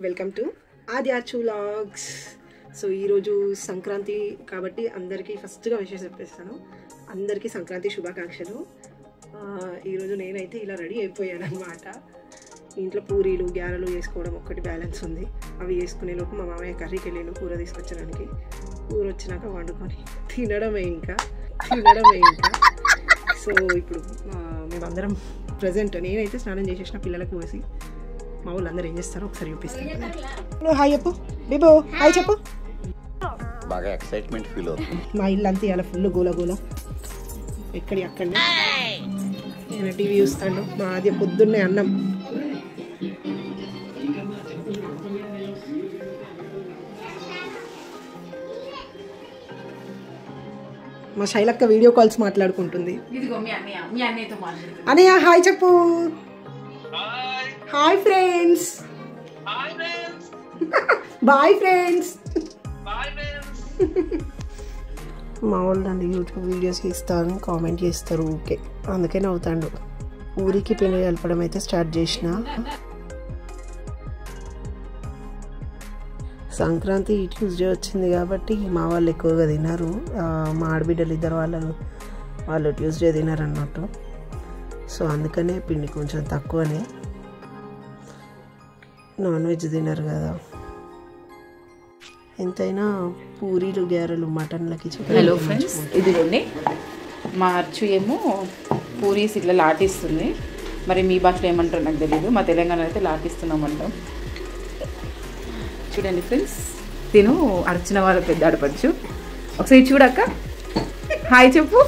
Welcome to ఆద్యాచు vlogs. So ఈరోజు సంక్రాంతి కాబట్టి అందరికీ ఫస్ట్గా విషయం చెప్పేస్తాను. అందరికీ సంక్రాంతి శుభాకాంక్షలు. ఈరోజు నేనైతే ఇలా రెడీ అయిపోయాను అనమాట. ఇంట్లో పూరీలు గ్యారెలు వేసుకోవడం ఒక్కటి బ్యాలెన్స్ ఉంది. అవి వేసుకునే లోపు మా మామయ్య కర్రీకి వెళ్ళాను కూర తీసుకొచ్చడానికి. కూర వచ్చినాక వండుకొని తినడమే ఇంకా. సో ఇప్పుడు మేమందరం ప్రజెంట్ నేనైతే స్నానం చేసేసిన పిల్లలకు పోసి మా వాళ్ళందరూ ఏం చేస్తారో ఒకసారి చూపిస్తాను. హాయ్ చెప్పు బేబో, హాయ్ చెప్పు. బాగా ఎక్సైట్మెంట్ ఫీల్ అవుతుంది. మా ఇల్లు అంతా ఇలా ఫుల్ గోల ఎక్కడి అక్కడనే నేను టీవీ చూస్తాను. మా ఆద్య పొద్దున్నే అన్నం. మా శైలక్క వీడియో కాల్స్ మాట్లాడుకుంటుంది. అనయ్య హాయ్ చెప్పు. Hi friends. Bye friends. మా వాళ్ళండి యూట్యూబ్ వీడియోస్ ఇస్తాను, కామెంట్ చేస్తారు ఓకే, అందుకే నవ్వుతాడు. ఊరికి పిండి కలపడం అయితే స్టార్ట్ చేసిన. సంక్రాంతి ట్యూస్డే వచ్చింది కాబట్టి మా వాళ్ళు ఎక్కువగా తిన్నారు. మా ఆడబిడ్డలు ఇద్దరు వాళ్ళు ట్యూస్డే తినారు అన్నట్టు. సో అందుకనే పిండి కొంచెం తక్కువనే. నాన్ వెజ్ తినరు కదా. ఎంతైనా పూరీలు గ్యారెలు మటన్లకి. హలో ఫ్రెండ్స్, ఇదిగోండి మా అర్చు ఏమో పూరీస్ ఇట్లా లాటిస్తుంది. మరి మీ భాషలో ఏమంటారో నాకు తెలియదు. మా తెలంగాణలో అయితే లాటిస్తున్నామంటాం. చూడండి ఫ్రెండ్స్, తిను అర్చిన వాళ్ళ పెద్ద ఆడపడుచు. ఒకసారి చూడక్క, హాయ్ చెప్పు.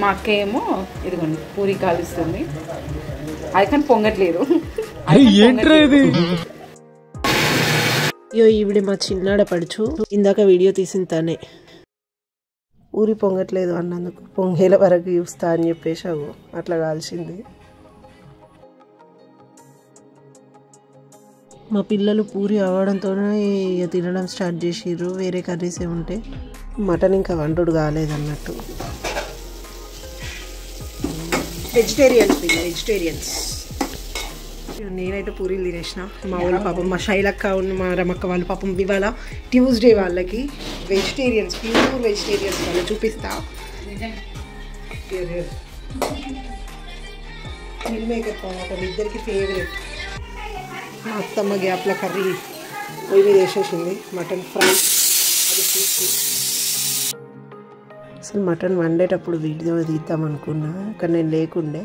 మా అక్క ఏమో ఇదిగోండి పూరి కాలుస్తుంది. అది కానీ పొంగట్లేదు. అయ్యో ఈవిడ మా చిన్నాడపడుచు. ఇందాక వీడియో తీసిన తనే. ఊరి పొంగట్లేదు అన్నందుకు పొంగేల వరకు చూస్తా అని చెప్పేసి అట్లా కాల్చింది. మా పిల్లలు పూరి అవ్వడంతోనే తినడం స్టార్ట్ చేసిర్రు. వేరే కర్రీస్ ఉంటే మటన్ ఇంకా వండుడు కాలేదన్నట్టు. వెజిటేరియన్స్ నేనైతే పూరీలు తినేసిన. మా వాళ్ళు పాపం, మా శైలక్క మా రమక్క వాళ్ళు పాపం ఇవాళ ట్యూస్డే వాళ్ళకి వెజిటేరియన్స్, ప్యూర్ వెజిటేరియన్స్ వాళ్ళు చూపిస్తా. మిల్ మేకర్ టమాటా ఇద్దరికి ఫేవరెట్. మా అత్తమ్మ గ్యాప్ల కర్రీ పొయ్యి మీద వేసేసింది. మటన్ ఫ్రై అది చూసి అసలు మటన్ వండేటప్పుడు వీడియో తీద్దాం అనుకున్నా, కానీ నేను లేకుండే.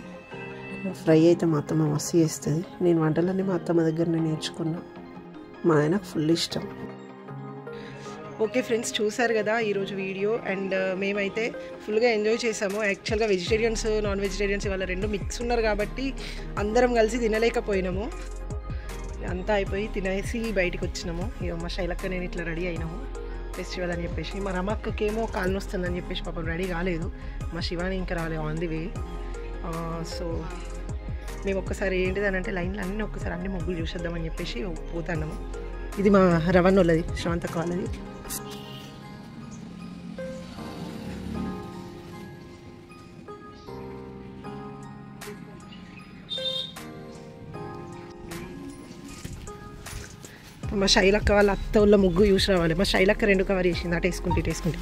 ఫ్రై అయితే మా అత్తమ్మ మస్తు చేస్తుంది. నేను వంటలన్నీ మా అత్తమ్మ దగ్గర నేను నేర్చుకున్నా. మా ఆయనకు ఫుల్ ఇష్టం. ఓకే ఫ్రెండ్స్, చూసారు కదా ఈరోజు వీడియో. అండ్ మేమైతే ఫుల్గా ఎంజాయ్ చేసాము. యాక్చువల్గా వెజిటేరియన్స్ నాన్ వెజిటేరియన్స్ ఇవాళ రెండు మిక్స్ ఉన్నారు కాబట్టి అందరం కలిసి తినలేకపోయినాము. అంతా అయిపోయి తినేసి బయటికి వచ్చినాము. ఇక మా శైలక్క నేను ఇట్లా రెడీ అయినాము ఫెస్టివల్ అని చెప్పేసి. మా రమక్కకేమో కాలు వస్తుందని చెప్పేసి పాపం రెడీ కాలేదు. మా శివాని ఇంకా రాలేదు, ఆన్ ది వే. సో మేము ఒక్కసారి ఏంటిదని అంటే లైన్లో అన్నీ ఒక్కసారి అన్ని ముగ్గులు చూసేద్దామని చెప్పేసి పోతున్నాము. ఇది మా రవణ్ వాళ్ళది, శ్రవంతక్క వాళ్ళది. మా శైలక్క వాళ్ళ అత్త వాళ్ళ ముగ్గు చూసి రావాలి. మా శైలక్క 2 కవర్ చేసింది, అటు వేసుకుంటే ఇటు వేసుకుంటే.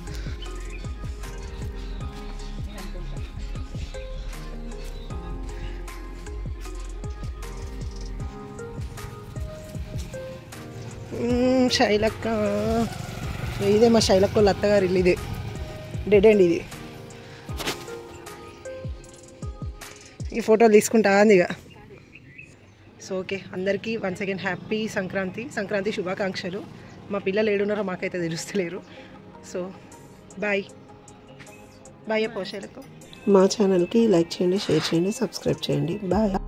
శైలక్క ఇదే మా శైలక్క వాళ్ళ అత్తగారు ఇల్లు. ఇదే డెడ్ అండ్ ఇది. ఈ ఫోటోలు తీసుకుంటా అంది ఇక. సో ఓకే, అందరికీ వన్స్ అగైన్ హ్యాపీ సంక్రాంతి శుభాకాంక్షలు. మా పిల్లలు ఏడున్నారో మాకైతే తెలుస్తలేరు. So bye bye. పోషాలకు మా ఛానల్కి లైక్ చేయండి, షేర్ చేయండి, సబ్స్క్రైబ్ చేయండి. బాయ్.